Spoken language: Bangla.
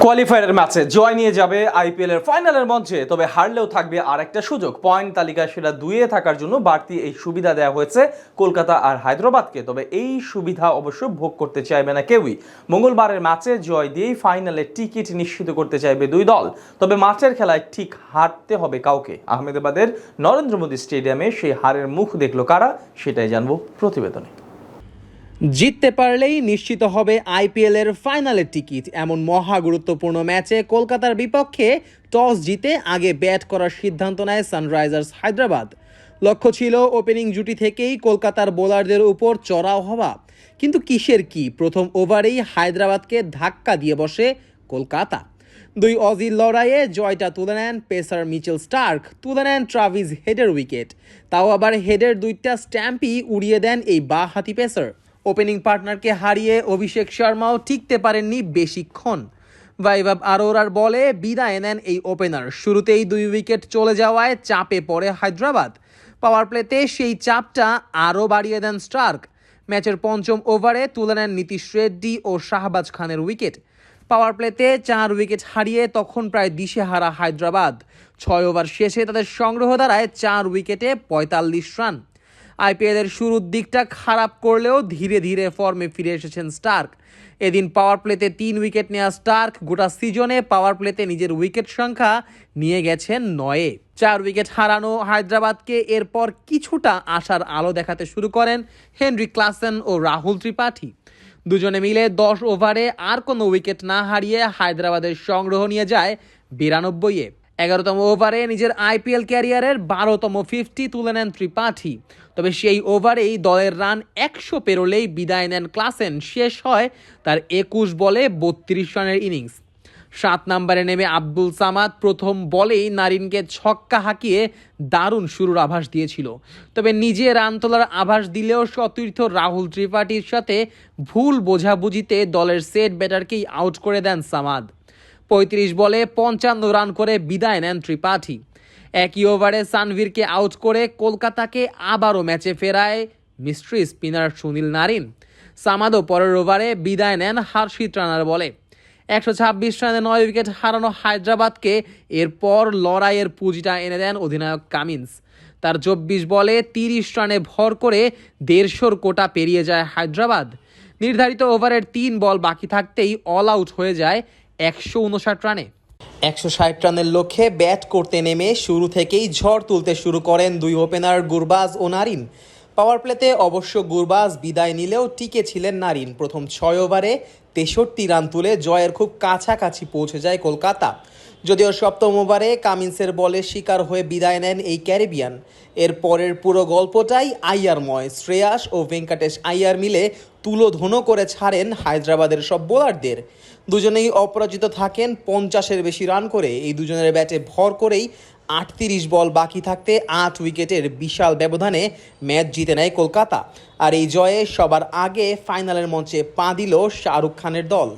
কোয়ালিফায়ারের ম্যাচে জয় নিয়ে যাবে আইপিএল এর ফাইনালের মঞ্চে, তবে হারলেও থাকবে আরেকটা সুযোগ। পয়েন্ট তালিকায় সেরা দুইয়ে থাকার জন্য বাড়তি এই সুবিধা দেওয়া হয়েছে কলকাতা আর হায়দ্রাবাদকে। তবে এই সুবিধা অবশ্য ভোগ করতে চাইবে না কেউই। মঙ্গলবারের ম্যাচে জয় দিয়েই ফাইনালের টিকিট নিশ্চিত করতে চাইবে দুই দল। তবে মাঠের খেলায় ঠিক হারতে হবে কাউকে। আহমেদাবাদের নরেন্দ্র মোদী স্টেডিয়ামে সেই হারের মুখ দেখলো কারা, সেটাই জানবো প্রতিবেদনে। জিততে পারলেই নিশ্চিত হবে আইপিএলের ফাইনালের টিকিট। এমন মহা গুরুত্বপূর্ণ ম্যাচে কলকাতার বিপক্ষে টস জিতে আগে ব্যাট করার সিদ্ধান্ত নেয় সানরাইজার্স হায়দ্রাবাদ। লক্ষ্য ছিল ওপেনিং জুটি থেকেই কলকাতার বোলারদের উপর চড়াও হওয়া, কিন্তু কিসের কি, প্রথম ওভারেই হায়দ্রাবাদকে ধাক্কা দিয়ে বসে কলকাতা। দুই অজির লড়াইয়ে জয়টা তুলে নেন পেসার মিচেল স্টার্ক, তুলে নেন ট্রাভিস হেডের উইকেট। তাও আবার হেডের দুইটা স্ট্যাম্পই উড়িয়ে দেন এই বাঁ-হাতি পেসার। ওপেনিং পার্টনারকে হারিয়ে অভিষেক শর্মাও টিকতে পারেননি বেশিক্ষণ। বৈভব আরোরার বলে বিদায় নেন এই ওপেনার। শুরুতেই 2 উইকেট চলে যাওয়ায় চাপে পড়ে হায়দ্রাবাদ। পাওয়ার প্লেতে সেই চাপটা আরও বাড়িয়ে দেন স্টার্ক। ম্যাচের পঞ্চম ওভারে তুলে নেন নীতিশ রেড্ডি ও শাহবাজ খানের উইকেট। পাওয়ার প্লেতে 4 উইকেট হারিয়ে তখন প্রায় দিশেহারা হায়দ্রাবাদ। 6 ওভার শেষে তাদের সংগ্রহ দাঁড়ায় 4 উইকেটে 45 রান। আইপিএলের শুরুর দিকটা খারাপ করলেও ধীরে ধীরে ফর্মে ফিরে এসেছেন স্টার্ক। এদিন পাওয়ার প্লেতে 3 উইকেট নেওয়া স্টার্ক গোটা সিজনে পাওয়ার প্লেতে নিজের উইকেট সংখ্যা নিয়ে গেছেন 9-এ। 4 উইকেট হারানো হায়দ্রাবাদকে এরপর কিছুটা আশার আলো দেখাতে শুরু করেন হেনরি ক্লাসেন ও রাহুল ত্রিপাঠী। দুজনে মিলে 10 ওভারে আর কোনো উইকেট না হারিয়ে হায়দ্রাবাদের সংগ্রহ নিয়ে যায় 92-এ। 11তম ওভারে নিজের আইপিএল ক্যারিয়ারের 12তম 50 তুলে নেন ত্রিপাঠী। তবে সেই ওভারেই দলের রান 100 পেরোলেই বিদায় নেন ক্লাসেন। শেষ হয় তার 21 বলে 32 রানের ইনিংস। 7 নম্বরে নেমে আব্দুল সামাদ প্রথম বলেই নারিনকে ছক্কা হাঁকিয়ে দারুণ শুরুর আভাস দিয়েছিল। তবে নিজে রান তোলার আভাস দিলেও সতীর্থ রাহুল ত্রিপাঠীর সাথে ভুল বোঝাবুঝিতে দলের সেট ব্যাটারকেই আউট করে দেন সামাদ। 35 বলে 55 রান করে বিদায় নেন ত্রিপাঠী। একই ওভারে সানভীরকে আউট করে কলকাতাকে আবারও ম্যাচে ফেরায় মিস্ট্রি স্পিনার সুনীল নারিন। সামাদও পরের ওভারে বিদায় নেন হার্ষিত রানার বলে। 126 রানে 9 উইকেট হারানো হায়দ্রাবাদকে এরপর লড়াইয়ের পুঁজিটা এনে দেন অধিনায়ক কামিন্স। তার 24 বলে 30 রানে ভর করে 150 কোটা পেরিয়ে যায় হায়দ্রাবাদ। নির্ধারিত ওভারের 3 বল বাকি থাকতেই অল আউট হয়ে যায় 159 রানে। 160 রানের লক্ষ্যে ব্যাট করতে নেমে শুরু থেকেই ঝড় তুলতে শুরু করেন দুই ওপেনার গুরবাজ ও নারিন। পাওয়ার প্লেতে অবশ্য গুরবাজ বিদায় নিলেও টিকে ছিলেন নারিন। প্রথম 6 ওভারে 63 রান তুলে জয়ের খুব কাছাকাছি পৌঁছে যায় কলকাতা। যদিও 7ম ওভারে কামিন্সের বলে শিকার হয়ে বিদায় নেন এই ক্যারিবিয়ান। এর পরের পুরো গল্পটাই আইয়ারময়। শ্রেয়াস ও ভেঙ্কটেশ আইয়ার মিলে তুলোধনো করে ছাড়েন হায়দ্রাবাদের সব বোলারদের। দুজনেই অপরাজিত থাকেন 50-এর বেশি রান করে। এই দুজনের ব্যাটে ভর করেই 38 বল বাকি থাকতে 8 উইকেটের বিশাল ব্যবধানে ম্যাচ জিতে নেয় কলকাতা। আর এই জয়ে সবার আগে ফাইনালের মঞ্চে পা দিল শাহরুখ খানের দল।